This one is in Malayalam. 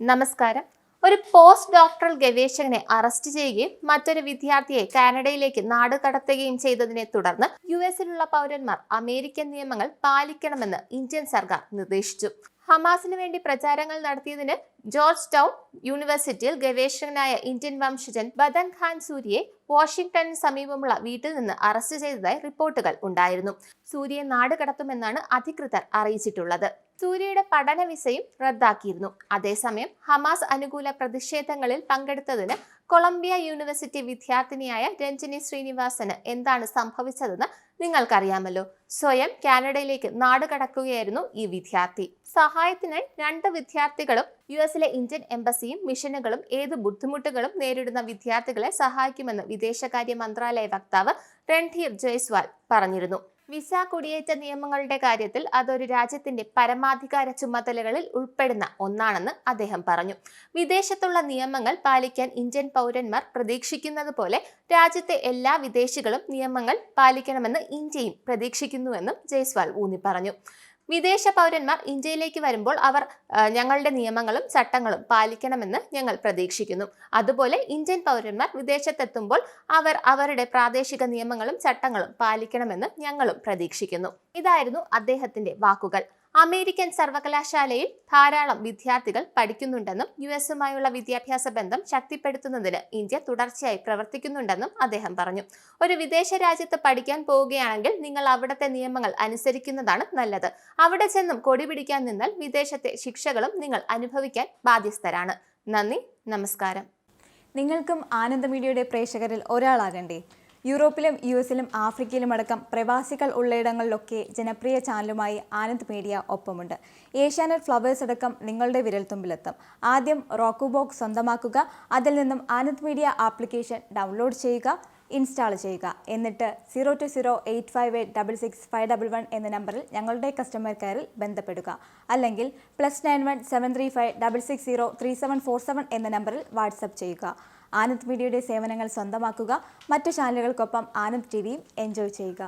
നമസ്കാരം. ഒരു പോസ്റ്റ് ഡോക്ടറൽ ഗവേഷകനെ അറസ്റ്റ് ചെയ്യുകയും മറ്റൊരു വിദ്യാർത്ഥിയെ കാനഡയിലേക്ക് നാടുകടത്തുകയും ചെയ്തതിനെ തുടർന്ന് യുഎസിലുള്ള പൗരന്മാർ അമേരിക്കൻ നിയമങ്ങൾ പാലിക്കണമെന്ന് ഇന്ത്യൻ സർക്കാർ നിർദ്ദേശിച്ചു. ഹമാസിന് വേണ്ടി പ്രചാരങ്ങൾ നടത്തിയതിന് ജോർജ് ടൗൺ യൂണിവേഴ്സിറ്റിയിൽ ഗവേഷകനായ ഇന്ത്യൻ വംശജൻ ബദൻ ഖാൻ സൂരിയെ വാഷിംഗ്ടണിന് സമീപമുള്ള വീട്ടിൽ നിന്ന് അറസ്റ്റ് ചെയ്തതായി റിപ്പോർട്ടുകൾ ഉണ്ടായിരുന്നു. സൂര്യയെ നാടുകടത്തുമെന്നാണ് അധികൃതർ അറിയിച്ചിട്ടുള്ളത്. സൂര്യയുടെ പഠന വിസയും റദ്ദാക്കിയിരുന്നു. അതേസമയം ഹമാസ് അനുകൂല പ്രതിഷേധങ്ങളിൽ പങ്കെടുത്തതിന് കൊളംബിയ യൂണിവേഴ്സിറ്റി വിദ്യാർത്ഥിനിയായ രഞ്ജിനി ശ്രീനിവാസന് എന്താണ് സംഭവിച്ചതെന്ന് നിങ്ങൾക്കറിയാമല്ലോ. സ്വയം കാനഡയിലേക്ക് നാടുകടക്കുകയായിരുന്നു ഈ വിദ്യാർത്ഥി. സഹായത്തിനായി 2 വിദ്യാർത്ഥികളും യുഎസിലെ ഇന്ത്യൻ എംബസിയും മിഷനുകളും ഏത് ബുദ്ധിമുട്ടുകളും നേരിടുന്ന വിദ്യാർത്ഥികളെ സഹായിക്കുമെന്ന് വിദേശകാര്യ മന്ത്രാലയ വക്താവ് രൺധീർ ജയ്സ്വാൾ പറഞ്ഞിരുന്നു. വിസ കുടിയേറ്റ നിയമങ്ങളുടെ കാര്യത്തിൽ അതൊരു രാജ്യത്തിന്റെ പരമാധികാര ചുമതലകളിൽ ഉൾപ്പെടുന്ന ഒന്നാണെന്ന് അദ്ദേഹം പറഞ്ഞു. വിദേശത്തുള്ള നിയമങ്ങൾ പാലിക്കാൻ ഇന്ത്യൻ പൗരന്മാർ പ്രതീക്ഷിക്കുന്നത് പോലെ രാജ്യത്തെ എല്ലാ വിദേശികളും നിയമങ്ങൾ പാലിക്കണമെന്ന് ഇന്ത്യയും പ്രതീക്ഷിക്കുന്നുവെന്നും ജയ്സ്വാൾ ഊന്നി പറഞ്ഞു. വിദേശ പൗരന്മാർ ഇന്ത്യയിലേക്ക് വരുമ്പോൾ അവർ ഞങ്ങളുടെ നിയമങ്ങളും ചട്ടങ്ങളും പാലിക്കണമെന്ന് ഞങ്ങൾ പ്രതീക്ഷിക്കുന്നു. അതുപോലെ ഇന്ത്യൻ പൗരന്മാർ വിദേശത്തെത്തുമ്പോൾ അവർ അവരുടെ പ്രാദേശിക നിയമങ്ങളും ചട്ടങ്ങളും പാലിക്കണമെന്ന് ഞങ്ങളും പ്രതീക്ഷിക്കുന്നു. ഇതായിരുന്നു അദ്ദേഹത്തിന്റെ വാക്കുകൾ. അമേരിക്കൻ സർവകലാശാലയിൽ ധാരാളം വിദ്യാർത്ഥികൾ പഠിക്കുന്നുണ്ടെന്നും യുഎസുമായുള്ള വിദ്യാഭ്യാസ ബന്ധം ശക്തിപ്പെടുത്തുന്നതിന് ഇന്ത്യ തുടർച്ചയായി പ്രവർത്തിക്കുന്നുണ്ടെന്നും അദ്ദേഹം പറഞ്ഞു. ഒരു വിദേശ രാജ്യത്ത് പഠിക്കാൻ പോവുകയാണെങ്കിൽ നിങ്ങൾ അവിടുത്തെ നിയമങ്ങൾ അനുസരിക്കുന്നതാണ് നല്ലത്. അവിടെ ചെന്നും കൊടി പിടിക്കാൻ നിന്നാൽ വിദേശത്തെ ശിക്ഷകളും നിങ്ങൾ അനുഭവിക്കാൻ ബാധ്യസ്ഥരാണ്. നന്ദി, നമസ്കാരം. നിങ്ങൾക്കും ആനന്ദ മീഡിയയുടെ പ്രേക്ഷകരിൽ ഒരാളാകണ്ടേ? യൂറോപ്പിലും യുഎസിലും ആഫ്രിക്കയിലും അടക്കം പ്രവാസികൾ ഉള്ളയിടങ്ങളിലൊക്കെ ജനപ്രിയ ചാനലുമായി ആനന്ദ് മീഡിയ ഒപ്പമുണ്ട്. ഏഷ്യാനെറ്റ് ഫ്ലവേഴ്സ് അടക്കം നിങ്ങളുടെ വിരൽത്തുമ്പിലെത്തും. ആദ്യം റോക്കു ബോക്സ് സ്വന്തമാക്കുക. അതിൽ നിന്നും ആനന്ദ് മീഡിയ ആപ്ലിക്കേഷൻ ഡൗൺലോഡ് ചെയ്യുക, ഇൻസ്റ്റാൾ ചെയ്യുക. എന്നിട്ട് 0208586651 എന്ന നമ്പറിൽ ഞങ്ങളുടെ കസ്റ്റമർ കെയറിൽ ബന്ധപ്പെടുക. അല്ലെങ്കിൽ +91 735 660 3747 എന്ന നമ്പറിൽ വാട്സപ്പ് ചെയ്യുക. ആനന്ദ് മീഡിയയുടെ സേവനങ്ങൾ സ്വന്തമാക്കുക. മറ്റു ചാനലുകൾക്കൊപ്പം ആനന്ദ് ടിവിയും എൻജോയ് ചെയ്യുക.